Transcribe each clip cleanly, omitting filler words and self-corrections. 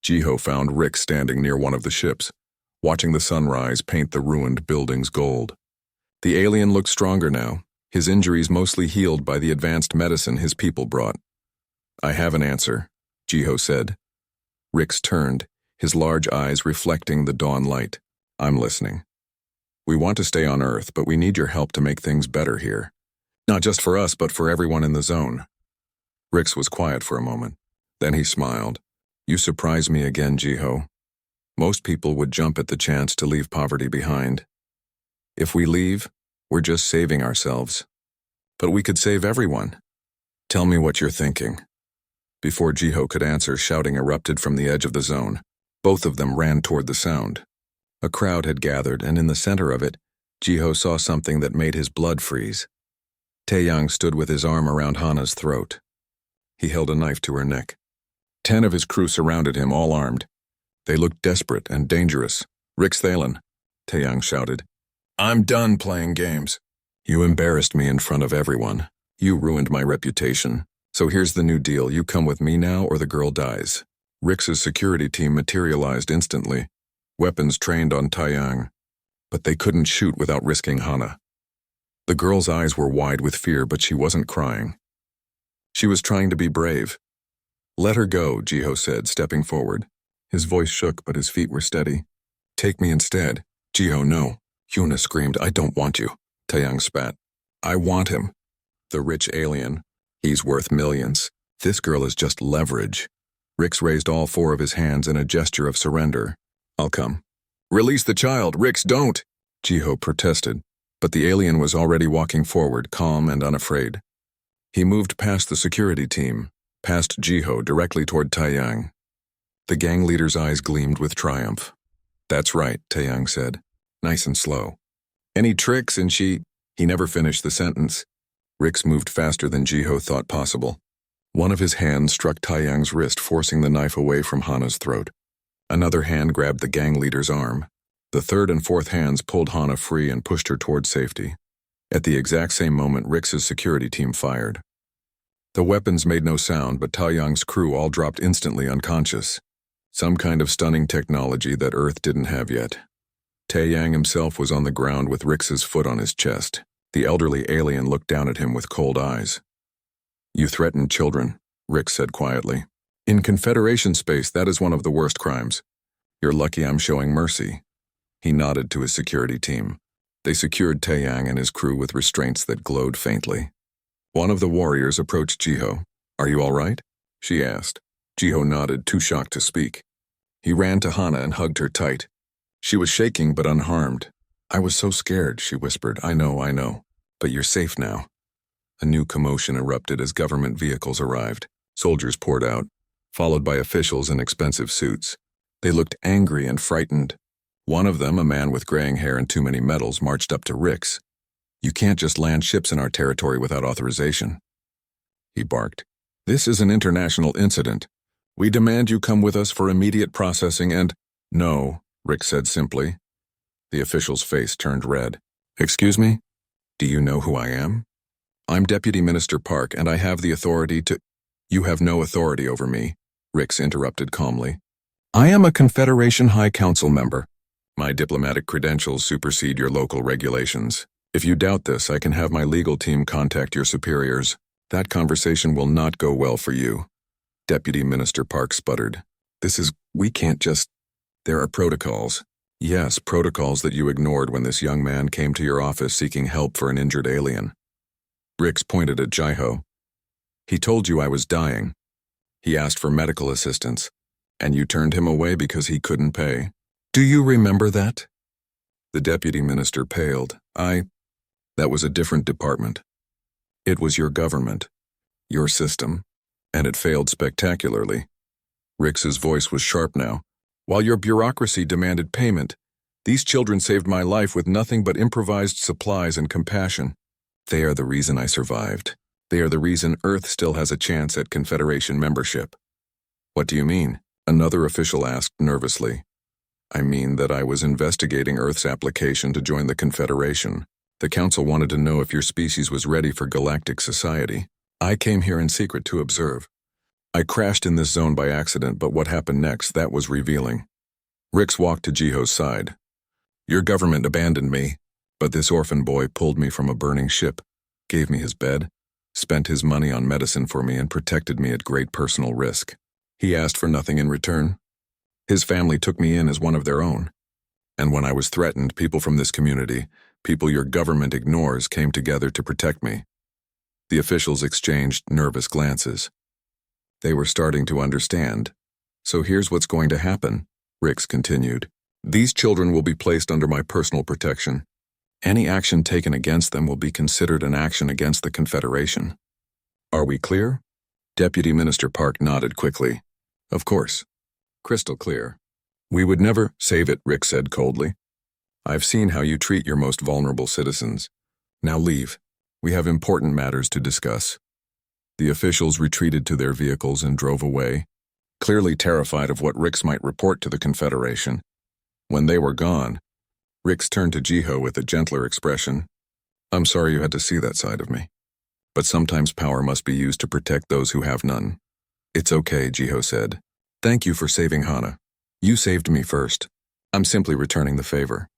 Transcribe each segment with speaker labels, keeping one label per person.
Speaker 1: Jiho found Rick standing near one of the ships, watching the sunrise paint the ruined buildings gold. The alien looked stronger now, his injuries mostly healed by the advanced medicine his people brought. "I have an answer," Jiho said. Rick's turned, his large eyes reflecting the dawn light. "I'm listening. We want to stay on Earth, but we need your help to make things better here. Not just for us, but for everyone in the zone." Rick's was quiet for a moment. Then he smiled. "You surprise me again, Jiho. Most people would jump at the chance to leave poverty behind. If we leave, we're just saving ourselves. But we could save everyone. Tell me what you're thinking." Before Jiho could answer, shouting erupted from the edge of the zone. Both of them ran toward the sound. A crowd had gathered, and in the center of it, Jiho saw something that made his blood freeze. Taeyang stood with his arm around Hana's throat. He held a knife to her neck. 10 of his crew surrounded him, all armed. They looked desperate and dangerous. "Rick Thalen," Taeyang shouted. "I'm done playing games. You embarrassed me in front of everyone. You ruined my reputation. So here's the new deal. You come with me now or the girl dies." Rick's security team materialized instantly, weapons trained on Taeyang. But they couldn't shoot without risking Hana. The girl's eyes were wide with fear, but she wasn't crying. She was trying to be brave. "Let her go," Jiho said, stepping forward. His voice shook, but his feet were steady. "Take me instead." "Jiho, no." Yuna screamed. "I don't want you." Taeyang spat. "I want him. The rich alien. He's worth millions. This girl is just leverage." Rick's raised all 4 of his hands in a gesture of surrender. "I'll come." "Release the child, Rick's, don't!" Jiho protested, but the alien was already walking forward, calm and unafraid. He moved past the security team, past Jiho, directly toward Taeyang. The gang leader's eyes gleamed with triumph. "That's right," Taeyang said, nice and slow. "Any tricks and she—" He never finished the sentence. Rick's moved faster than Jiho thought possible. One of his hands struck Taeyang's wrist, forcing the knife away from Hana's throat. Another hand grabbed the gang leader's arm. The third and fourth hands pulled Hana free and pushed her toward safety. At the exact same moment, Rick's security team fired. The weapons made no sound, but Taeyang's crew all dropped instantly unconscious. Some kind of stunning technology that Earth didn't have yet. Taeyang himself was on the ground with Rick's foot on his chest. The elderly alien looked down at him with cold eyes. "You threatened children," Rick said quietly. "In Confederation space, that is one of the worst crimes. You're lucky I'm showing mercy." He nodded to his security team. They secured Taeyang and his crew with restraints that glowed faintly. One of the warriors approached Jiho. "Are you all right?" she asked. Jiho nodded, too shocked to speak. He ran to Hana and hugged her tight. She was shaking but unharmed. "I was so scared," she whispered. I know. But you're safe now." A new commotion erupted as government vehicles arrived. Soldiers poured out, followed by officials in expensive suits. They looked angry and frightened. One of them, a man with graying hair and too many medals, marched up to Rick's. "You can't just land ships in our territory without authorization," he barked. "This is an international incident. We demand you come with us for immediate processing and—" "No," Rick said simply. The official's face turned red. "Excuse me? Do you know who I am?" "I'm Deputy Minister Park, and I have the authority to—" "You have no authority over me," Rick's interrupted calmly. "I am a Confederation High Council member. My diplomatic credentials supersede your local regulations. If you doubt this, I can have my legal team contact your superiors. That conversation will not go well for you." Deputy Minister Park sputtered. We can't just— "There are protocols." "Yes, protocols that you ignored when this young man came to your office seeking help for an injured alien." Rix pointed at Jiho. "He told you I was dying. He asked for medical assistance, and you turned him away because he couldn't pay. Do you remember that?" The deputy minister paled. That was a different department. It was your government, your system, and it failed spectacularly." Rix's voice was sharp now. "While your bureaucracy demanded payment, these children saved my life with nothing but improvised supplies and compassion. They are the reason I survived. They are the reason Earth still has a chance at Confederation membership." "What do you mean?" another official asked nervously. "I mean that I was investigating Earth's application to join the Confederation. The Council wanted to know if your species was ready for galactic society. I came here in secret to observe. I crashed in this zone by accident, but what happened next, that was revealing. Rix walked to Jiho's side. Your government abandoned me, but this orphan boy pulled me from a burning ship, gave me his bed, spent his money on medicine for me, and protected me at great personal risk. He asked for nothing in return. His family took me in as one of their own. And when I was threatened, people from this community, people your government ignores, came together to protect me. The officials exchanged nervous glances. They were starting to understand. So here's what's going to happen, Rix continued. These children will be placed under my personal protection. Any action taken against them will be considered an action against the Confederation. Are we clear? Deputy Minister Park nodded quickly. Of course. Crystal clear. We would never save it, Rix said coldly. I've seen how you treat your most vulnerable citizens. Now leave. We have important matters to discuss. The officials retreated to their vehicles and drove away, clearly terrified of what Rix might report to the Confederation. When they were gone, Rix turned to Jiho with a gentler expression. I'm sorry you had to see that side of me. But sometimes power must be used to protect those who have none. It's okay, Jiho said. Thank you for saving Hana. You saved me first. I'm simply returning the favor.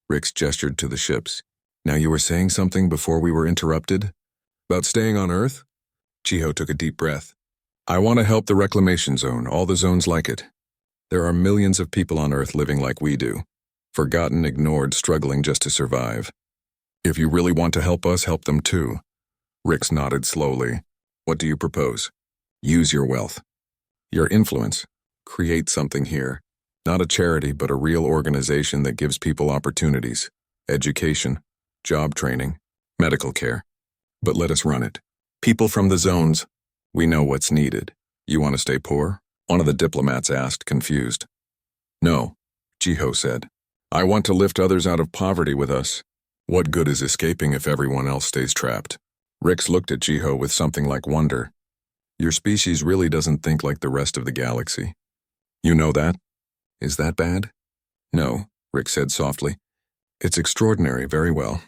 Speaker 1: Rix gestured to the ships. Now you were saying something before we were interrupted? About staying on Earth? Jiho took a deep breath. I want to help the reclamation zone, all the zones like it. There are millions of people on Earth living like we do. Forgotten, ignored, struggling just to survive. If you really want to help us, help them too. Rix nodded slowly. What do you propose? Use your wealth. Your influence. Create something here. Not a charity, but a real organization that gives people opportunities. Education, job training, medical care. But let us run it. People from the zones. We know what's needed. You want to stay poor? One of the diplomats asked, confused. No, Jiho said. I want to lift others out of poverty with us. What good is escaping if everyone else stays trapped? Rix looked at Jiho with something like wonder. Your species really doesn't think like the rest of the galaxy. You know that? Is that bad? No, Rix said softly. It's extraordinary, very well.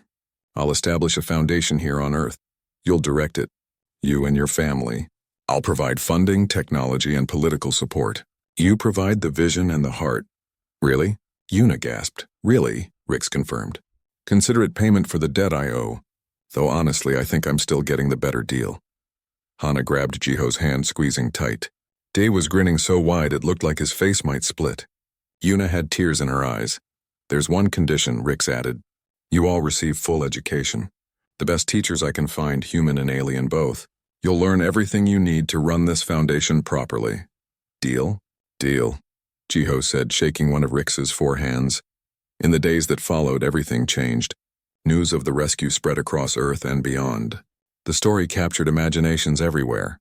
Speaker 1: I'll establish a foundation here on Earth. You'll direct it. You and your family. I'll provide funding, technology, and political support. You provide the vision and the heart. Really? Yuna gasped. Really? Rix confirmed. Consider it payment for the debt I owe. Though honestly, I think I'm still getting the better deal. Hana grabbed Jiho's hand, squeezing tight. Day was grinning so wide it looked like his face might split. Yuna had tears in her eyes. There's one condition, Rix added. You all receive full education. The best teachers I can find, human and alien both. You'll learn everything you need to run this foundation properly. Deal? Deal, Jiho said, shaking one of Rix's four hands. In the days that followed, everything changed. News of the rescue spread across Earth and beyond. The story captured imaginations everywhere.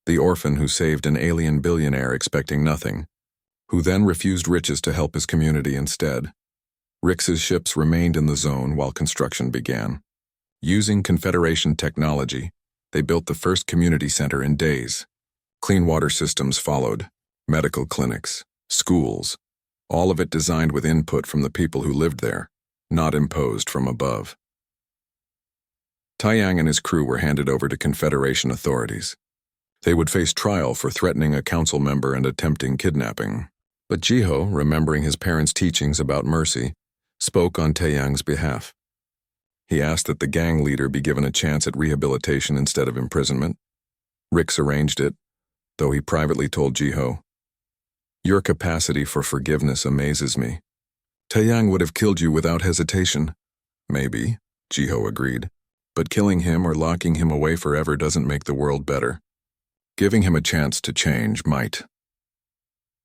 Speaker 1: The orphan who saved an alien billionaire expecting nothing, who then refused riches to help his community instead. Rix's ships remained in the zone while construction began. Using Confederation technology, they built the first community center in days. Clean water systems followed, medical clinics, schools, all of it designed with input from the people who lived there, not imposed from above. Taiyang and his crew were handed over to Confederation authorities. They would face trial for threatening a council member and attempting kidnapping. But Jiho, remembering his parents' teachings about mercy, spoke on Taiyang's behalf. He asked that the gang leader be given a chance at rehabilitation instead of imprisonment. Rix arranged it, though he privately told Jiho, Your capacity for forgiveness amazes me. Taiyang would have killed you without hesitation. Maybe, Jiho agreed, but killing him or locking him away forever doesn't make the world better. Giving him a chance to change might.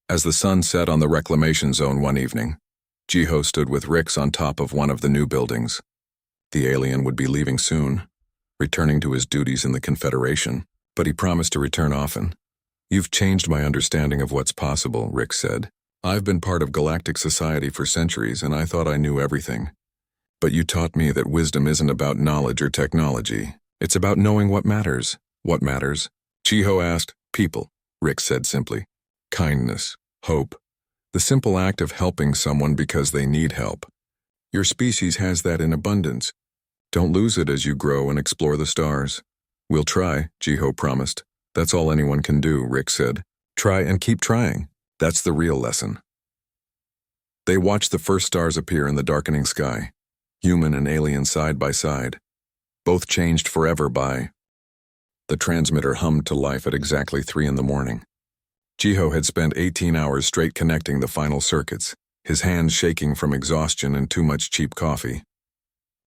Speaker 1: As the sun set on the reclamation zone one evening, Jiho stood with Rix on top of one of the new buildings. The alien would be leaving soon, returning to his duties in the Confederation, but he promised to return often. You've changed my understanding of what's possible, Rix said. I've been part of galactic society for centuries, and I thought I knew everything. But you taught me that wisdom isn't about knowledge or technology. It's about knowing what matters. What matters? Jiho asked. People, Rix said simply. Kindness, hope, the simple act of helping someone because they need help. Your species has that in abundance. Don't lose it as you grow and explore the stars. We'll try, Jiho promised. That's all anyone can do, Rick said. Try and keep trying. That's the real lesson. They watched the first stars appear in the darkening sky, human and alien side by side, both changed forever by. The transmitter hummed to life at exactly 3 in the morning. Jiho had spent 18 hours straight connecting the final circuits, his hands shaking from exhaustion and too much cheap coffee.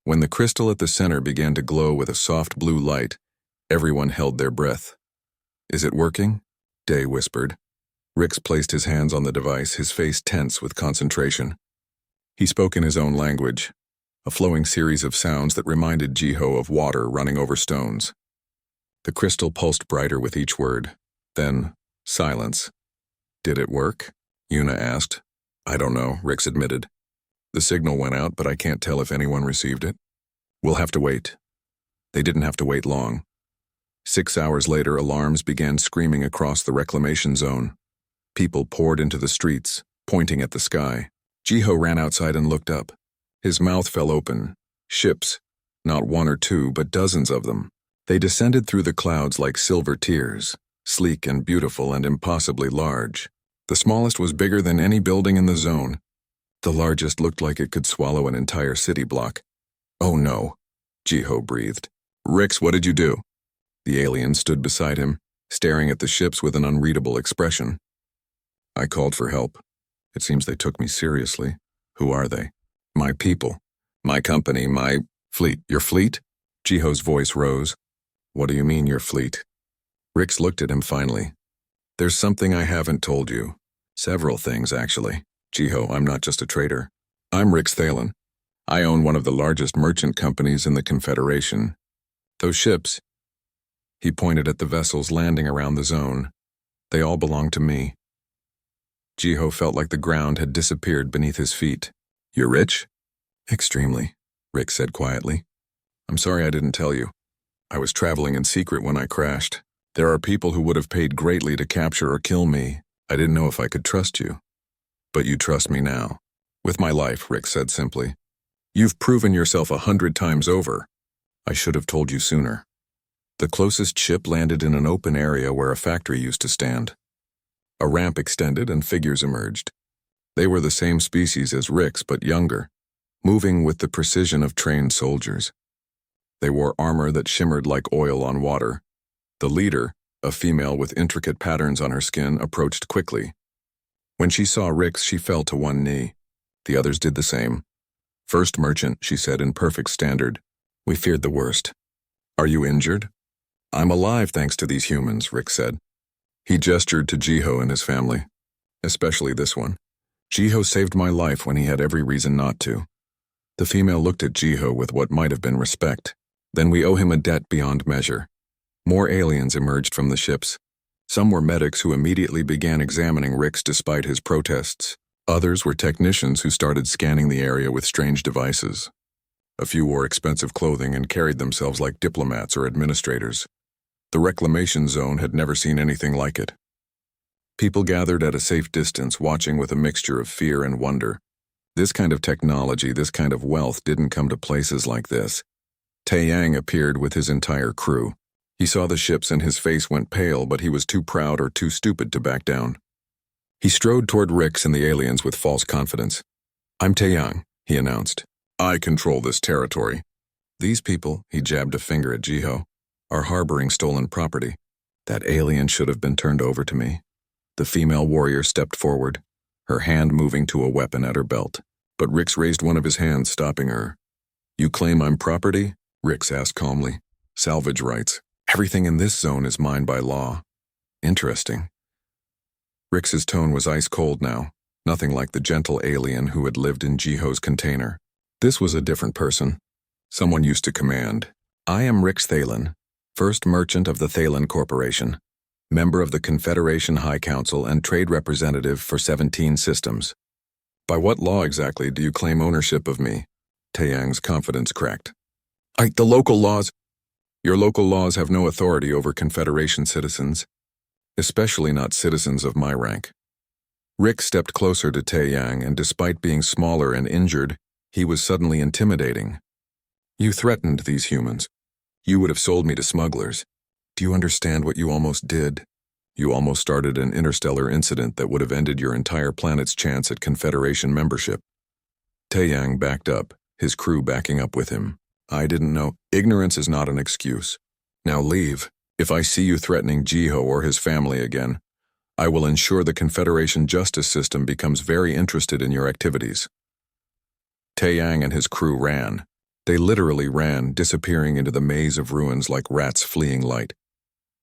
Speaker 1: When the crystal at the center began to glow with a soft blue light, everyone held their breath. Is it working? Day whispered. Rix placed his hands on the device, his face tense with concentration. He spoke in his own language, a flowing series of sounds that reminded Jiho of water running over stones. The crystal pulsed brighter with each word. Then, silence. Did it work? Yuna asked. I don't know, Rix admitted. The signal went out, but I can't tell if anyone received it. We'll have to wait. They didn't have to wait long. 6 hours later, alarms began screaming across the reclamation zone. People poured into the streets, pointing at the sky. Jiho ran outside and looked up. His mouth fell open. Ships, not 1 or 2, but dozens of them. They descended through the clouds like silver tears, sleek and beautiful and impossibly large. The smallest was bigger than any building in the zone. The largest looked like it could swallow an entire city block. Oh no, Jiho breathed. Rix, what did you do? The alien stood beside him, staring at the ships with an unreadable expression. I called for help. It seems they took me seriously. Who are they? My people. My company, my fleet. Your fleet? Jiho's voice rose. What do you mean, your fleet? Rix looked at him finally. There's something I haven't told you. Several things, actually. Jiho, I'm not just a trader. I'm Rix Thalen. I own one of the largest merchant companies in the Confederation. Those ships, he pointed at the vessels landing around the zone, they all belong to me. Jiho felt like the ground had disappeared beneath his feet. You're rich? Extremely, Rix said quietly. I'm sorry I didn't tell you. I was traveling in secret when I crashed. There are people who would have paid greatly to capture or kill me. I didn't know if I could trust you. But you trust me now. With my life, Rix said simply. You've proven yourself 100 times over. I should have told you sooner. The closest ship landed in an open area where a factory used to stand. A ramp extended and figures emerged. They were the same species as Rix, but younger, moving with the precision of trained soldiers. They wore armor that shimmered like oil on water. The leader, a female with intricate patterns on her skin, approached quickly. When she saw Rix, she fell to one knee. The others did the same. First merchant, she said in perfect standard. We feared the worst. Are you injured? I'm alive thanks to these humans, Rix said. He gestured to Jiho and his family, especially this one. Jiho saved my life when he had every reason not to. The female looked at Jiho with what might have been respect. Then we owe him a debt beyond measure. More aliens emerged from the ships. Some were medics who immediately began examining Rix despite his protests. Others were technicians who started scanning the area with strange devices. A few wore expensive clothing and carried themselves like diplomats or administrators. The reclamation zone had never seen anything like it. People gathered at a safe distance, watching with a mixture of fear and wonder. This kind of technology, this kind of wealth didn't come to places like this. Taeyang appeared with his entire crew. He saw the ships and his face went pale, but he was too proud or too stupid to back down. He strode toward Rix and the aliens with false confidence. I'm Taeyang, he announced. I control this territory. These people, he jabbed a finger at Jiho, are harboring stolen property. That alien should have been turned over to me. The female warrior stepped forward, her hand moving to a weapon at her belt. But Rix raised one of his hands, stopping her. You claim I'm property? Rix asked calmly. Salvage rights. Everything in this zone is mine by law. Interesting. Rix's tone was ice cold now, nothing like the gentle alien who had lived in Jiho's container. This was a different person. Someone used to command. I am Rix Thalen, first merchant of the Thalen Corporation, member of the Confederation High Council and trade representative for 17 systems. By what law exactly do you claim ownership of me? Taeyang's confidence cracked. The local laws. Your local laws have no authority over Confederation citizens, especially not citizens of my rank. Rix stepped closer to Taeyang, and despite being smaller and injured, he was suddenly intimidating. You threatened these humans. You would have sold me to smugglers. Do you understand what you almost did? You almost started an interstellar incident that would have ended your entire planet's chance at Confederation membership. Taeyang backed up, his crew backing up with him. I didn't know. Ignorance is not an excuse. Now leave. If I see you threatening Jiho or his family again, I will ensure the Confederation justice system becomes very interested in your activities. Taeyang and his crew ran. They literally ran, disappearing into the maze of ruins like rats fleeing light.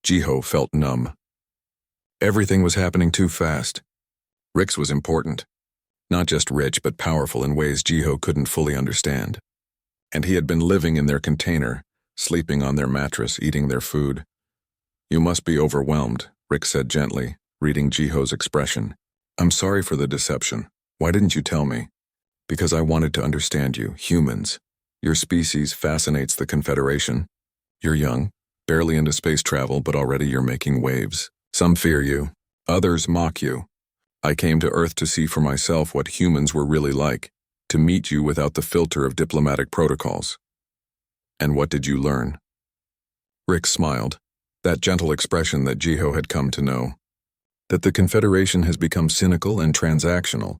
Speaker 1: Jiho felt numb. Everything was happening too fast. Rix was important. Not just rich, but powerful in ways Jiho couldn't fully understand. And he had been living in their container, sleeping on their mattress, eating their food. You must be overwhelmed, Rix said gently, reading Jiho's expression. I'm sorry for the deception. Why didn't you tell me? Because I wanted to understand you, humans. Your species fascinates the Confederation. You're young, barely into space travel, but already you're making waves. Some fear you, others mock you. I came to Earth to see for myself what humans were really like, to meet you without the filter of diplomatic protocols. And what did you learn? Rick smiled, that gentle expression that Jiho had come to know. That the Confederation has become cynical and transactional.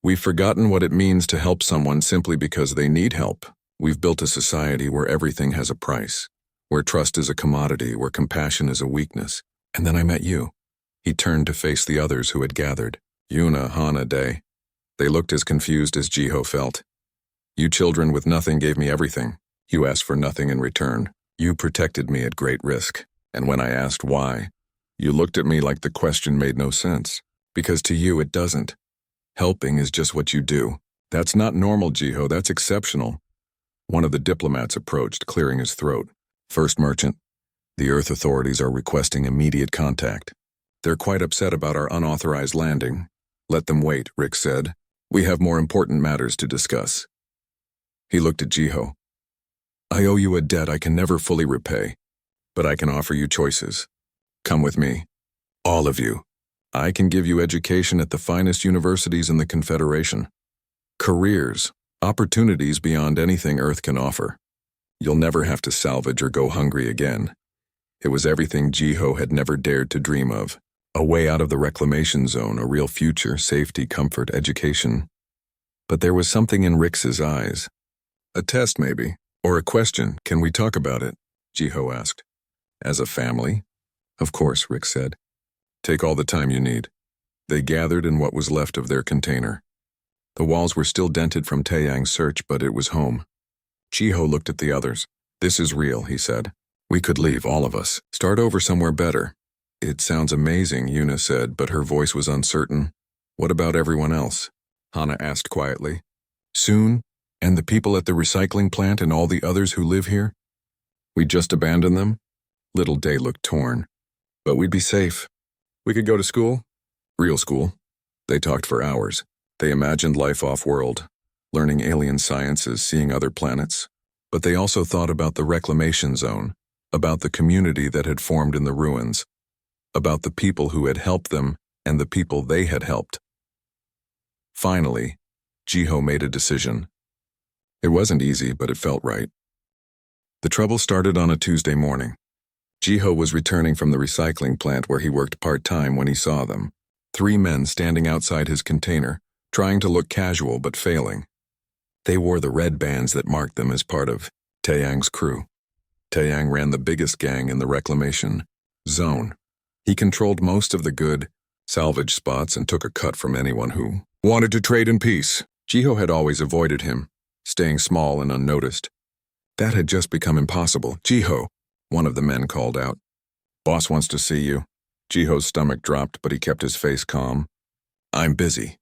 Speaker 1: We've forgotten what it means to help someone simply because they need help. We've built a society where everything has a price, where trust is a commodity, where compassion is a weakness. And then I met you. He turned to face the others who had gathered. Yuna, Hana, Day. They looked as confused as Jiho felt. You children with nothing gave me everything. You asked for nothing in return. You protected me at great risk. And when I asked why, you looked at me like the question made no sense. Because to you it doesn't. Helping is just what you do. That's not normal, Jiho, that's exceptional. One of the diplomats approached, clearing his throat. First Merchant, the Earth authorities are requesting immediate contact. They're quite upset about our unauthorized landing. Let them wait, Rick said. We have more important matters to discuss. He looked at Jiho. I owe you a debt I can never fully repay, but I can offer you choices. Come with me. All of you. I can give you education at the finest universities in the Confederation. Careers, opportunities beyond anything Earth can offer. You'll never have to salvage or go hungry again. It was everything Jiho had never dared to dream of. A way out of the reclamation zone, a real future, safety, comfort, education. But there was something in Rix's eyes. A test, maybe, or a question. Can we talk about it? Jiho asked. As a family? Of course, Rick said. Take all the time you need. They gathered in what was left of their container. The walls were still dented from Taeyang's search, but it was home. Jiho looked at the others. This is real, he said. We could leave, all of us. Start over somewhere better. It sounds amazing, Yuna said, but her voice was uncertain. What about everyone else? Hana asked quietly. Soon? And the people at the recycling plant and all the others who live here? We just abandon them? Little Day looked torn. But we'd be safe. We could go to school? Real school. They talked for hours. They imagined life off-world, learning alien sciences, seeing other planets. But they also thought about the reclamation zone, about the community that had formed in the ruins, about the people who had helped them and the people they had helped. Finally, Jiho made a decision. It wasn't easy, but it felt right. The trouble started on a Tuesday morning. Jiho was returning from the recycling plant where he worked part-time when he saw them. 3 men standing outside his container, trying to look casual but failing. They wore the red bands that marked them as part of Taeyang's crew. Taeyang ran the biggest gang in the reclamation zone. He controlled most of the good, salvage spots and took a cut from anyone who wanted to trade in peace. Jiho had always avoided him, staying small and unnoticed. That had just become impossible. Jiho, one of the men called out. Boss wants to see you. Jiho's stomach dropped, but he kept his face calm. I'm busy.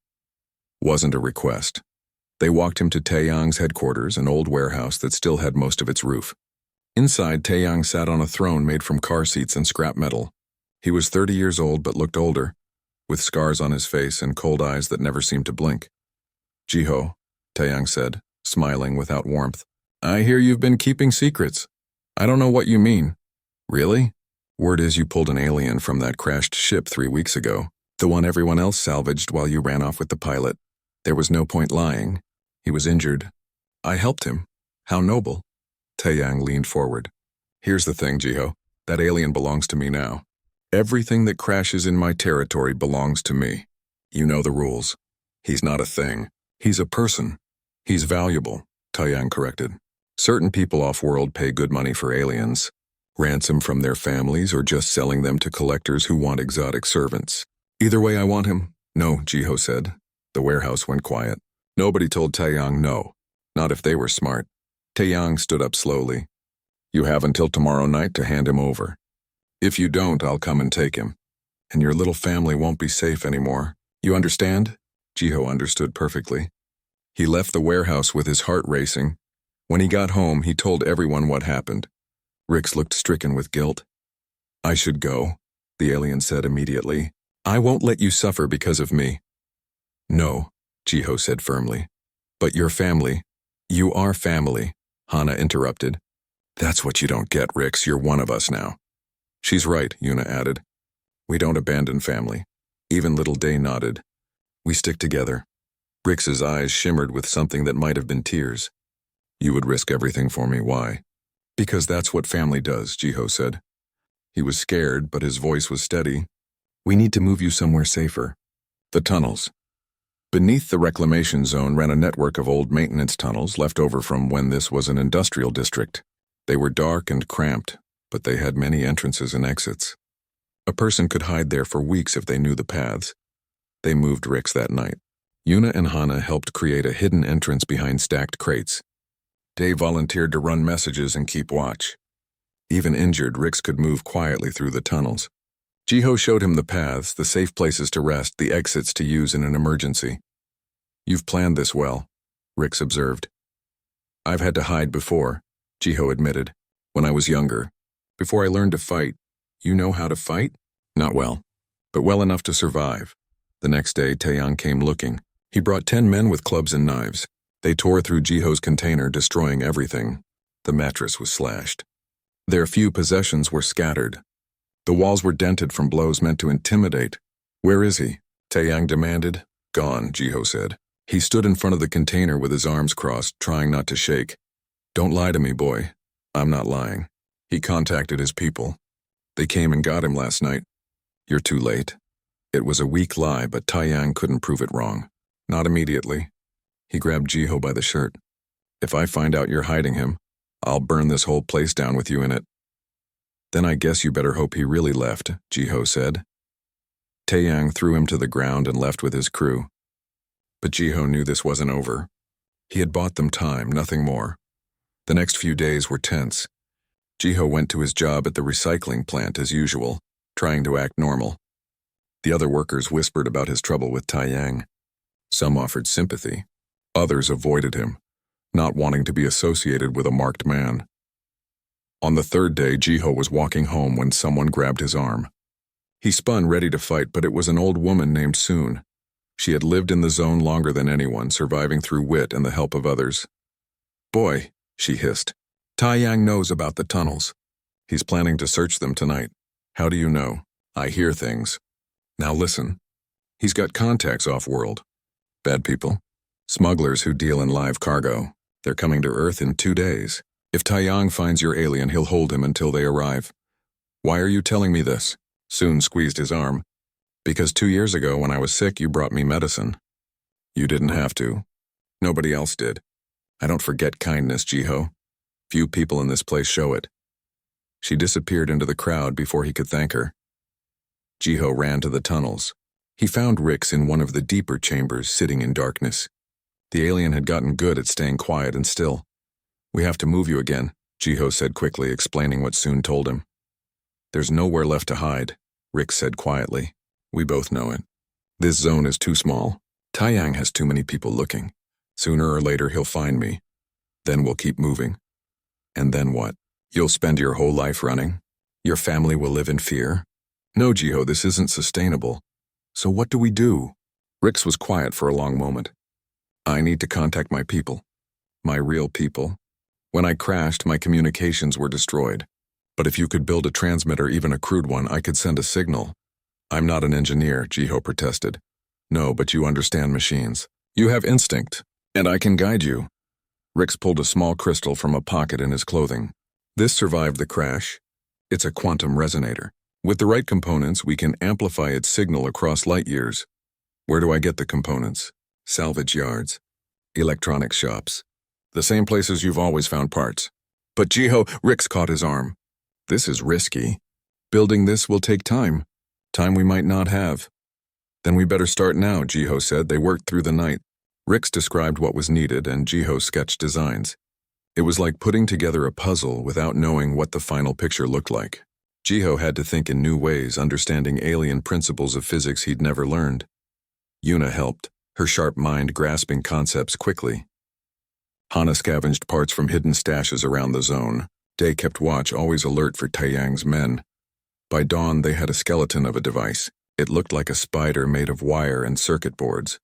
Speaker 1: Wasn't a request. They walked him to Taeyang's headquarters, an old warehouse that still had most of its roof. Inside, Taeyang sat on a throne made from car seats and scrap metal. He was 30 years old but looked older, with scars on his face and cold eyes that never seemed to blink. Jiho, Taeyang said, smiling without warmth. I hear you've been keeping secrets. I don't know what you mean. Really? Word is you pulled an alien from that crashed ship 3 weeks ago, the one everyone else salvaged while you ran off with the pilot. There was no point lying. He was injured. I helped him. How noble. Taeyang leaned forward. Here's the thing, Jiho. That alien belongs to me now. Everything that crashes in my territory belongs to me. You know the rules. He's not a thing. He's a person. He's valuable, Taiyang corrected. Certain people off-world pay good money for aliens. Ransom from their families or just selling them to collectors who want exotic servants. Either way, I want him. No, Jiho said. The warehouse went quiet. Nobody told Taiyang no. Not if they were smart. Taiyang stood up slowly. You have until tomorrow night to hand him over. If you don't, I'll come and take him. And your little family won't be safe anymore. You understand? Jiho understood perfectly. He left the warehouse with his heart racing. When he got home, he told everyone what happened. Rix looked stricken with guilt. I should go, the alien said immediately. I won't let you suffer because of me. No, Jiho said firmly. But your family. You are family, Hana interrupted. That's what you don't get, Rix. You're one of us now. She's right, Yuna added. We don't abandon family. Even little Day nodded. We stick together. Rix's eyes shimmered with something that might have been tears. You would risk everything for me, why? Because that's what family does, Jiho said. He was scared, but his voice was steady. We need to move you somewhere safer. The tunnels. Beneath the reclamation zone ran a network of old maintenance tunnels left over from when this was an industrial district. They were dark and cramped, but they had many entrances and exits. A person could hide there for weeks if they knew the paths. They moved Rix that night. Yuna and Hana helped create a hidden entrance behind stacked crates. Day volunteered to run messages and keep watch. Even injured, Rix could move quietly through the tunnels. Jiho showed him the paths, the safe places to rest, the exits to use in an emergency. You've planned this well, Rix observed. I've had to hide before, Jiho admitted. When I was younger. Before I learned to fight. You know how to fight? Not well, but well enough to survive. The next day, Taeyang came looking. He brought 10 men with clubs and knives. They tore through Jiho's container, destroying everything. The mattress was slashed. Their few possessions were scattered. The walls were dented from blows meant to intimidate. Where is he? Taeyang demanded. Gone, Jiho said. He stood in front of the container with his arms crossed, trying not to shake. Don't lie to me, boy. I'm not lying. He contacted his people. They came and got him last night. You're too late. It was a weak lie, but Taeyang couldn't prove it wrong. Not immediately. He grabbed Jiho by the shirt. If I find out you're hiding him, I'll burn this whole place down with you in it. Then I guess you better hope he really left, Jiho said. Taeyang threw him to the ground and left with his crew. But Jiho knew this wasn't over. He had bought them time, nothing more. The next few days were tense. Jiho went to his job at the recycling plant as usual, trying to act normal. The other workers whispered about his trouble with Taeyang. Some offered sympathy. Others avoided him, not wanting to be associated with a marked man. On the third day, Jiho was walking home when someone grabbed his arm. He spun ready to fight, but it was an old woman named Soon. She had lived in the zone longer than anyone, surviving through wit and the help of others. Boy, she hissed. Taeyang knows about the tunnels. He's planning to search them tonight. How do you know? I hear things. Now listen. He's got contacts off-world. Bad people. Smugglers who deal in live cargo. They're coming to Earth in 2 days. If Taeyang finds your alien, he'll hold him until they arrive. Why are you telling me this? Soon squeezed his arm. Because 2 years ago when I was sick, you brought me medicine. You didn't have to. Nobody else did. I don't forget kindness, Jiho. Few people in this place show it. She disappeared into the crowd before he could thank her. Jiho ran to the tunnels. He found Rix in one of the deeper chambers, sitting in darkness. The alien had gotten good at staying quiet and still. We have to move you again, Jiho said quickly, explaining what Soon told him. There's nowhere left to hide, Rix said quietly. We both know it. This zone is too small. Taeyang has too many people looking. Sooner or later he'll find me. Then we'll keep moving. And then what? You'll spend your whole life running? Your family will live in fear? No, Jiho, this isn't sustainable. So what do we do? Rix was quiet for a long moment. I need to contact my people. My real people. When I crashed, my communications were destroyed. But if you could build a transmitter, even a crude one, I could send a signal. I'm not an engineer, Jiho protested. No, but you understand machines. You have instinct, and I can guide you. Rix pulled a small crystal from a pocket in his clothing. This survived the crash. It's a quantum resonator. With the right components, we can amplify its signal across light years. Where do I get the components? Salvage yards. Electronics shops. The same places you've always found parts. But Rix caught his arm. This is risky. Building this will take time. Time we might not have. Then we better start now, Jiho said. They worked through the night. Rix described what was needed and Jiho sketched designs. It was like putting together a puzzle without knowing what the final picture looked like. Jiho had to think in new ways, understanding alien principles of physics he'd never learned. Yuna helped, her sharp mind grasping concepts quickly. Hana scavenged parts from hidden stashes around the zone. Day kept watch, always alert for Taeyang's men. By dawn, they had a skeleton of a device. It looked like a spider made of wire and circuit boards,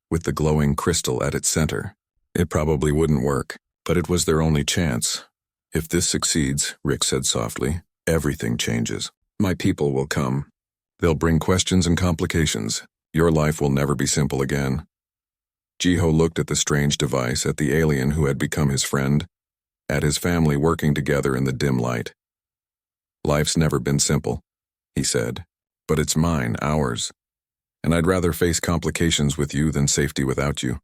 Speaker 1: with the glowing crystal at its center. It probably wouldn't work, but it was their only chance. If this succeeds, Rick said softly, everything changes. My people will come. They'll bring questions and complications. Your life will never be simple again. Jiho looked at the strange device, at the alien who had become his friend, at his family working together in the dim light. Life's never been simple, he said, but it's mine, ours. And I'd rather face complications with you than safety without you.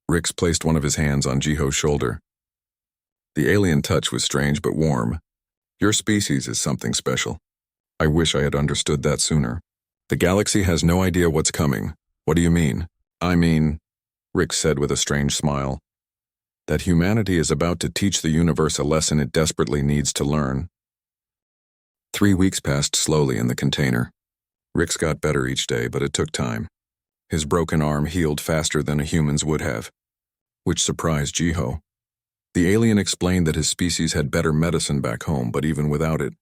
Speaker 1: Rix placed one of his hands on Jiho's shoulder. The alien touch was strange but warm. Your species is something special. I wish I had understood that sooner. The galaxy has no idea what's coming. What do you mean? I mean, Rix said with a strange smile, that humanity is about to teach the universe a lesson it desperately needs to learn. 3 weeks passed slowly in the container. Rix got better each day, but it took time. His broken arm healed faster than a human's would have, which surprised Jiho. The alien explained that his species had better medicine back home, but even without it,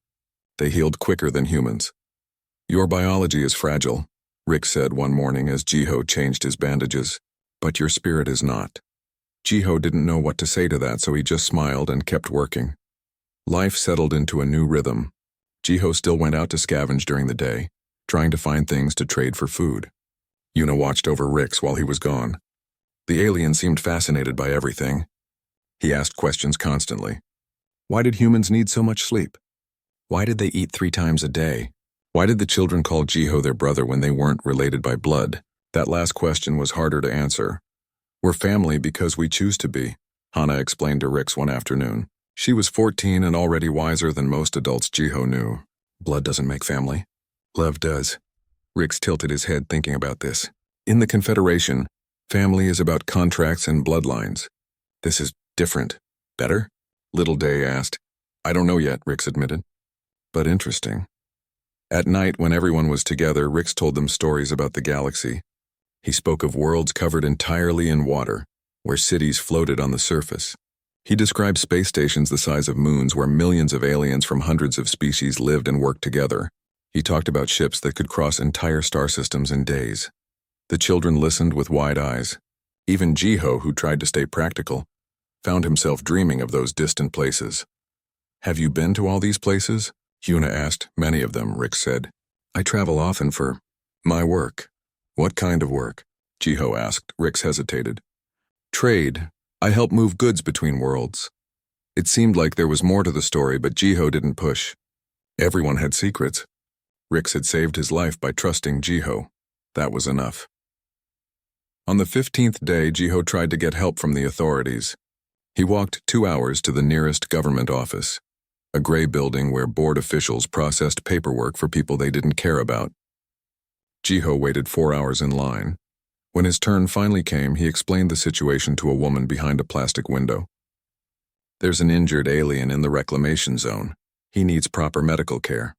Speaker 1: they healed quicker than humans. Your biology is fragile, Rix said one morning as Jiho changed his bandages, but your spirit is not. Jiho didn't know what to say to that, so he just smiled and kept working. Life settled into a new rhythm. Jiho still went out to scavenge during the day, trying to find things to trade for food. Yuna watched over Rix while he was gone. The alien seemed fascinated by everything. He asked questions constantly. Why did humans need so much sleep? Why did they eat 3 times a day? Why did the children call Jiho their brother when they weren't related by blood? That last question was harder to answer. We're family because we choose to be, Hana explained to Rix one afternoon. She was 14 and already wiser than most adults Jiho knew. Blood doesn't make family. Love does. Rix tilted his head thinking about this. In the Confederation, family is about contracts and bloodlines. This is different. Better? Little Day asked. I don't know yet, Rix admitted. But interesting. At night, when everyone was together, Rix told them stories about the galaxy. He spoke of worlds covered entirely in water, where cities floated on the surface. He described space stations the size of moons where millions of aliens from hundreds of species lived and worked together. He talked about ships that could cross entire star systems in days. The children listened with wide eyes. Even Jiho, who tried to stay practical, found himself dreaming of those distant places. Have you been to all these places? Yuna asked. Many of them, Rix said. I travel often for my work. What kind of work? Jiho asked. Rix hesitated. Trade. I help move goods between worlds. It seemed like there was more to the story, but Jiho didn't push. Everyone had secrets. Rix had saved his life by trusting Jiho. That was enough. On the 15th day, Jiho tried to get help from the authorities. He walked 2 hours to the nearest government office, a gray building where board officials processed paperwork for people they didn't care about. Jiho waited 4 hours in line. When his turn finally came, he explained the situation to a woman behind a plastic window. There's an injured alien in the reclamation zone. He needs proper medical care.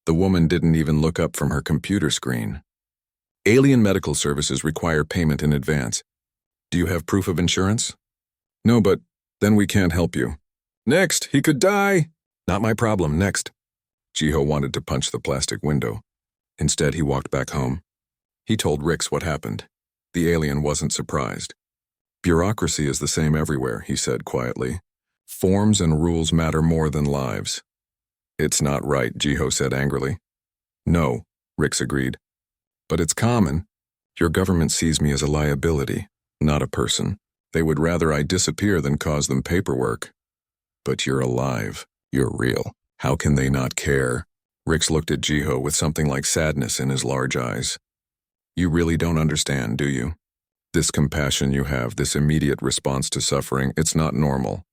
Speaker 1: The woman didn't even look up from her computer screen. Alien medical services require payment in advance. Do you have proof of insurance? No, but then we can't help you. Next, he could die. Not my problem, next. Jiho wanted to punch the plastic window. Instead, he walked back home. He told Rix what happened. The alien wasn't surprised. Bureaucracy is the same everywhere, he said quietly. Forms and rules matter more than lives. It's not right, Jiho said angrily. No, Rix agreed. But it's common. Your government sees me as a liability, not a person. They would rather I disappear than cause them paperwork. But you're alive. You're real. How can they not care? Rix looked at Jiho with something like sadness in his large eyes. You really don't understand, do you? This compassion you have, this immediate response to suffering, it's not normal.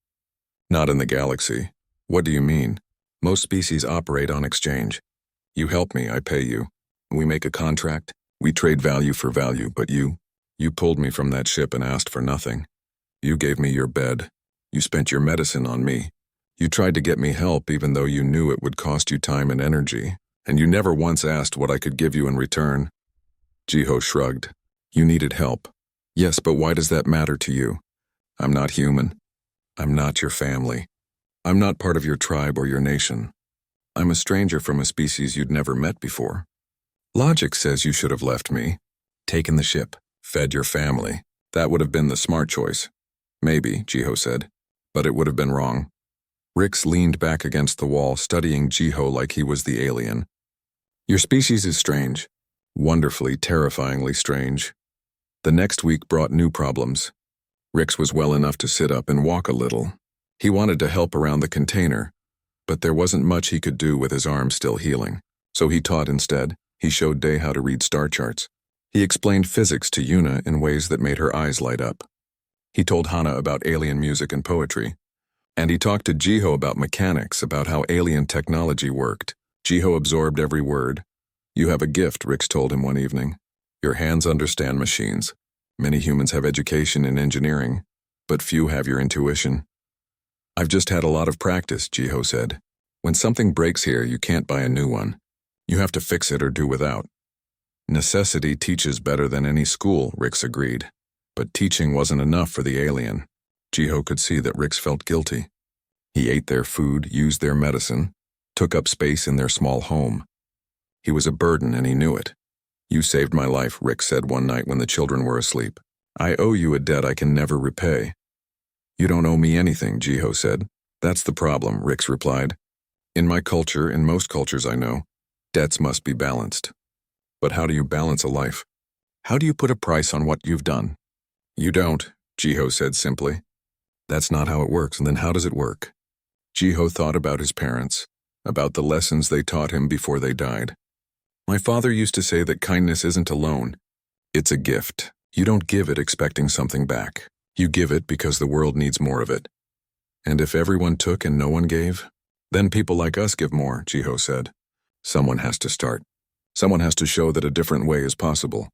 Speaker 1: Not in the galaxy. What do you mean? Most species operate on exchange. You help me, I pay you. We make a contract. We trade value for value, but you pulled me from that ship and asked for nothing. You gave me your bed. You spent your medicine on me. You tried to get me help even though you knew it would cost you time and energy, and you never once asked what I could give you in return. Jiho shrugged. You needed help. Yes, but why does that matter to you? I'm not human. I'm not your family. I'm not part of your tribe or your nation. I'm a stranger from a species you'd never met before. Logic says you should have left me, taken the ship, fed your family. That would have been the smart choice. Maybe, Jiho said, but it would have been wrong. Rix leaned back against the wall, studying Jiho like he was the alien. Your species is strange. Wonderfully, terrifyingly strange. The next week brought new problems. Rix was well enough to sit up and walk a little. He wanted to help around the container, but there wasn't much he could do with his arm still healing. So he taught instead. He showed Day how to read star charts. He explained physics to Yuna in ways that made her eyes light up. He told Hana about alien music and poetry. And he talked to Jiho about mechanics, about how alien technology worked. Jiho absorbed every word. You have a gift, Rix told him one evening. Your hands understand machines. Many humans have education in engineering, but few have your intuition. I've just had a lot of practice, Jiho said. When something breaks here, you can't buy a new one. You have to fix it or do without. Necessity teaches better than any school, Rix agreed. But teaching wasn't enough for the alien. Jiho could see that Rix felt guilty. He ate their food, used their medicine, took up space in their small home. He was a burden and he knew it. You saved my life, Rix said one night when the children were asleep. I owe you a debt I can never repay. You don't owe me anything, Jiho said. That's the problem, Rix replied. In my culture, in most cultures I know, debts must be balanced. But how do you balance a life? How do you put a price on what you've done? You don't, Jiho said simply. That's not how it works, and then how does it work? Jiho thought about his parents, about the lessons they taught him before they died. My father used to say that kindness isn't a loan. It's a gift. You don't give it expecting something back. You give it because the world needs more of it. And if everyone took and no one gave, then people like us give more, Jiho said. Someone has to start. Someone has to show that a different way is possible.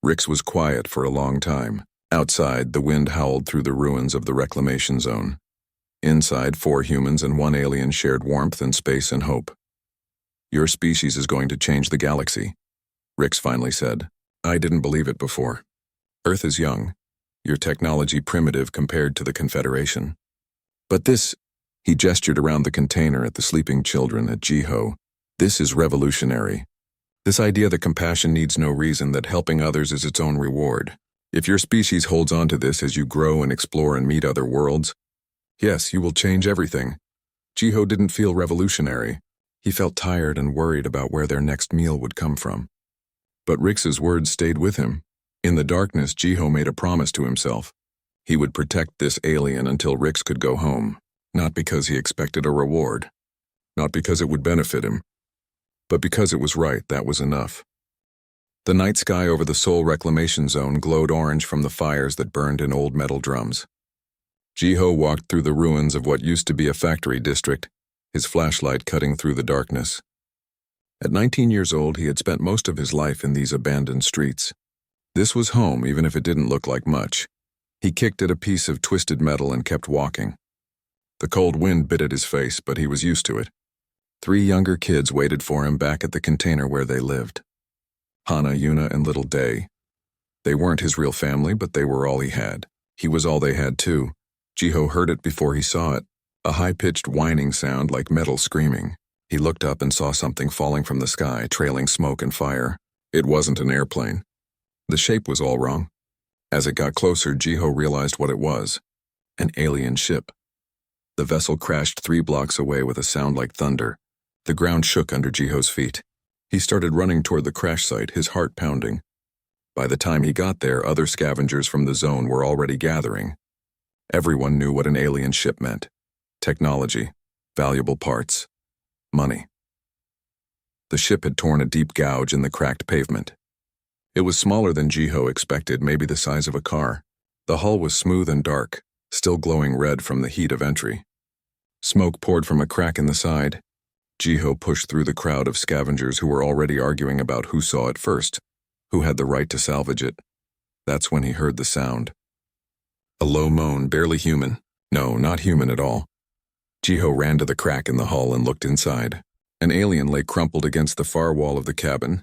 Speaker 1: Rix was quiet for a long time. Outside, the wind howled through the ruins of the reclamation zone. Inside, 4 humans and 1 alien shared warmth and space and hope. Your species is going to change the galaxy, Rix finally said. I didn't believe it before. Earth is young, your technology primitive compared to the Confederation. But this, he gestured around the container at the sleeping children at Jiho, this is revolutionary. This idea that compassion needs no reason, that helping others is its own reward. If your species holds on to this as you grow and explore and meet other worlds, yes, you will change everything. Jiho didn't feel revolutionary. He felt tired and worried about where their next meal would come from. But Rix's words stayed with him. In the darkness, Jiho made a promise to himself. He would protect this alien until Rix could go home, not because he expected a reward, not because it would benefit him, but because it was right. That was enough. The night sky over the Sol Reclamation Zone glowed orange from the fires that burned in old metal drums. Jiho walked through the ruins of what used to be a factory district, his flashlight cutting through the darkness. At 19 years old, he had spent most of his life in these abandoned streets. This was home, even if it didn't look like much. He kicked at a piece of twisted metal and kept walking. The cold wind bit at his face, but he was used to it. 3 younger kids waited for him back at the container where they lived. Hana, Yuna, and little Day. They weren't his real family, but they were all he had. He was all they had, too. Jiho heard it before he saw it, a high-pitched whining sound like metal screaming. He looked up and saw something falling from the sky, trailing smoke and fire. It wasn't an airplane. The shape was all wrong. As it got closer, Jiho realized what it was. An alien ship. The vessel crashed 3 blocks away with a sound like thunder. The ground shook under Jiho's feet. He started running toward the crash site, his heart pounding. By the time he got there, other scavengers from the zone were already gathering. Everyone knew what an alien ship meant. Technology, valuable parts, Money. The ship had torn a deep gouge in the cracked pavement. It was smaller than Jiho expected, maybe the size of a car. The hull was smooth and dark, still glowing red from the heat of entry. Smoke poured from a crack in the side. Jiho pushed through the crowd of scavengers who were already arguing about who saw it first, who had the right to salvage it. That's when he heard the sound. A low moan, barely human. No, not human at all. Jiho ran to the crack in the hull and looked inside. An alien lay crumpled against the far wall of the cabin.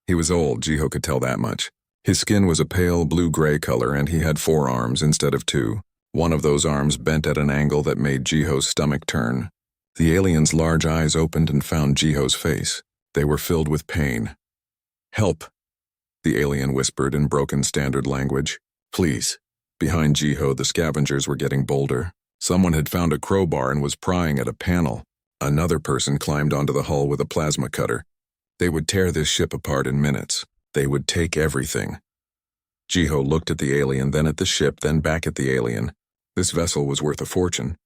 Speaker 1: He was old, Jiho could tell that much. His skin was a pale blue-gray color, and he had 4 arms instead of 2. One of those arms bent at an angle that made Jiho's stomach turn. The alien's large eyes opened and found Jiho's face. They were filled with pain. "Help," the alien whispered in broken standard language. "Please." Behind Jiho, the scavengers were getting bolder. Someone had found a crowbar and was prying at a panel. Another person climbed onto the hull with a plasma cutter. They would tear this ship apart in minutes. They would take everything. Jiho looked at the alien, then at the ship, then back at the alien. This vessel was worth a fortune.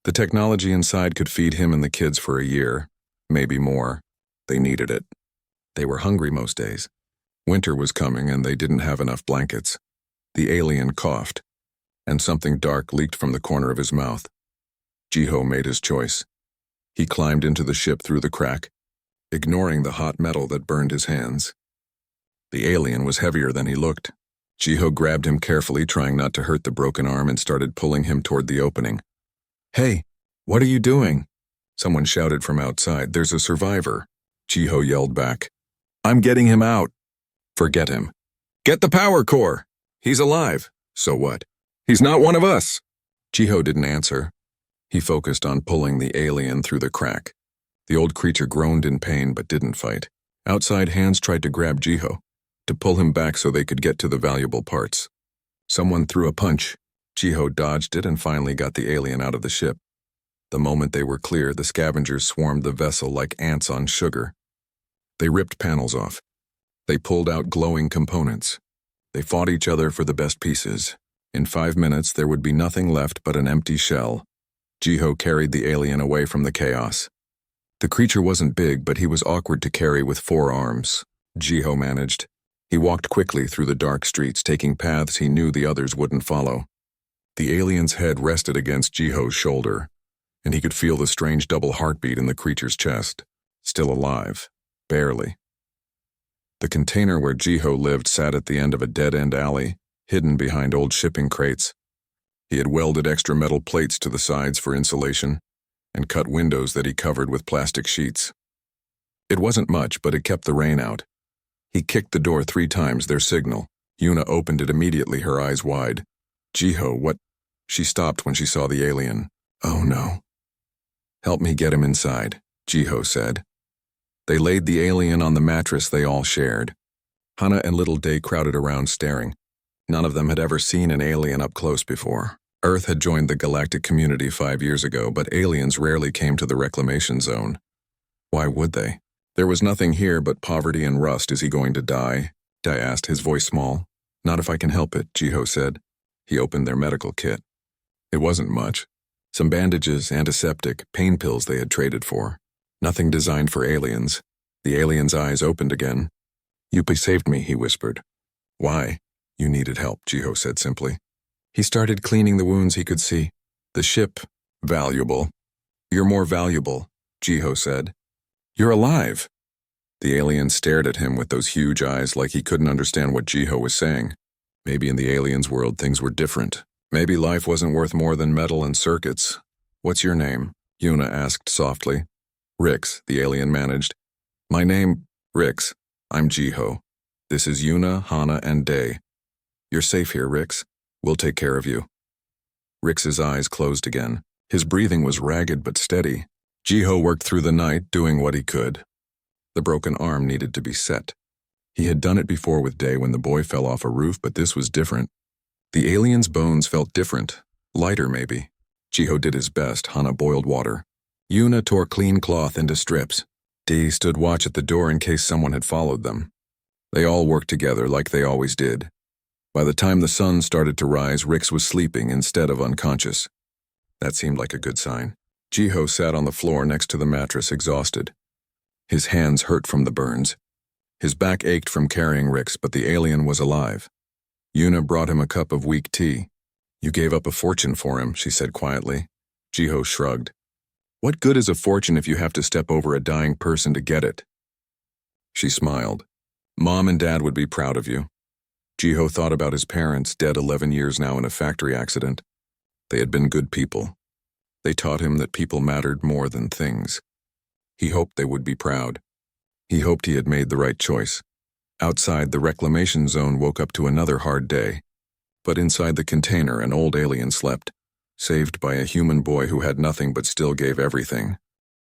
Speaker 1: The technology inside could feed him and the kids for a year, maybe more. They needed it. They were hungry most days. Winter was coming and they didn't have enough blankets. The alien coughed, and something dark leaked from the corner of his mouth. Jiho made his choice. He climbed into the ship through the crack, ignoring the hot metal that burned his hands. The alien was heavier than he looked. Jiho grabbed him carefully, trying not to hurt the broken arm, and started pulling him toward the opening. "Hey, what are you doing?" Someone shouted from outside. "There's a survivor." Jiho yelled back. "I'm getting him out." "Forget him. Get the power core. He's alive." "So what? He's not one of us." Jiho didn't answer. He focused on pulling the alien through the crack. The old creature groaned in pain but didn't fight. Outside hands tried to grab Jiho, to pull him back so they could get to the valuable parts. Someone threw a punch. Jiho dodged it and finally got the alien out of the ship. The moment they were clear, the scavengers swarmed the vessel like ants on sugar. They ripped panels off. They pulled out glowing components. They fought each other for the best pieces. In 5 minutes, there would be nothing left but an empty shell. Jiho carried the alien away from the chaos. The creature wasn't big, but he was awkward to carry with 4 arms. Jiho managed. He walked quickly through the dark streets, taking paths he knew the others wouldn't follow. The alien's head rested against Jiho's shoulder, and he could feel the strange double heartbeat in the creature's chest. Still alive. Barely. The container where Jiho lived sat at the end of a dead-end alley, hidden behind old shipping crates. He had welded extra metal plates to the sides for insulation, and cut windows that he covered with plastic sheets. It wasn't much, but it kept the rain out. He kicked the door 3 times, their signal. Yuna opened it immediately, her eyes wide. "Jiho, what?" She stopped when she saw the alien. "Oh no." "Help me get him inside," Jiho said. They laid the alien on the mattress they all shared. Hana and Little Day crowded around staring. None of them had ever seen an alien up close before. Earth had joined the galactic community 5 years ago, but aliens rarely came to the reclamation zone. Why would they? There was nothing here but poverty and rust. "Is he going to die?" Dai asked, his voice small. "Not if I can help it," Jiho said. He opened their medical kit. It wasn't much. Some bandages, antiseptic, pain pills they had traded for. Nothing designed for aliens. The alien's eyes opened again. "You saved me," he whispered. "Why?" "You needed help," Jiho said simply. He started cleaning the wounds he could see. "The ship, valuable." "You're more valuable," Jiho said. "You're alive." The alien stared at him with those huge eyes like he couldn't understand what Jiho was saying. Maybe in the alien's world things were different. Maybe life wasn't worth more than metal and circuits. "What's your name?" Yuna asked softly. "Rix," the alien managed. "My name, Rix. I'm Jiho. This is Yuna, Hana, and Day. You're safe here, Rix. We'll take care of you." Rix's eyes closed again. His breathing was ragged but steady. Jiho worked through the night, doing what he could. The broken arm needed to be set. He had done it before with Day when the boy fell off a roof, but this was different. The alien's bones felt different. Lighter, maybe. Jiho did his best. Hana boiled water. Yuna tore clean cloth into strips. Day stood watch at the door in case someone had followed them. They all worked together like they always did. By the time the sun started to rise, Rix was sleeping instead of unconscious. That seemed like a good sign. Jiho sat on the floor next to the mattress, exhausted. His hands hurt from the burns. His back ached from carrying Rix, but the alien was alive. Yuna brought him a cup of weak tea. You gave up a fortune for him, she said quietly. Jiho shrugged. What good is a fortune if you have to step over a dying person to get it? She smiled. Mom and Dad would be proud of you. Jiho thought about his parents, dead 11 years now in a factory accident. They had been good people. They taught him that people mattered more than things. He hoped they would be proud. He hoped he had made the right choice. Outside, the reclamation zone woke up to another hard day. But inside the container, an old alien slept, saved by a human boy who had nothing but still gave everything.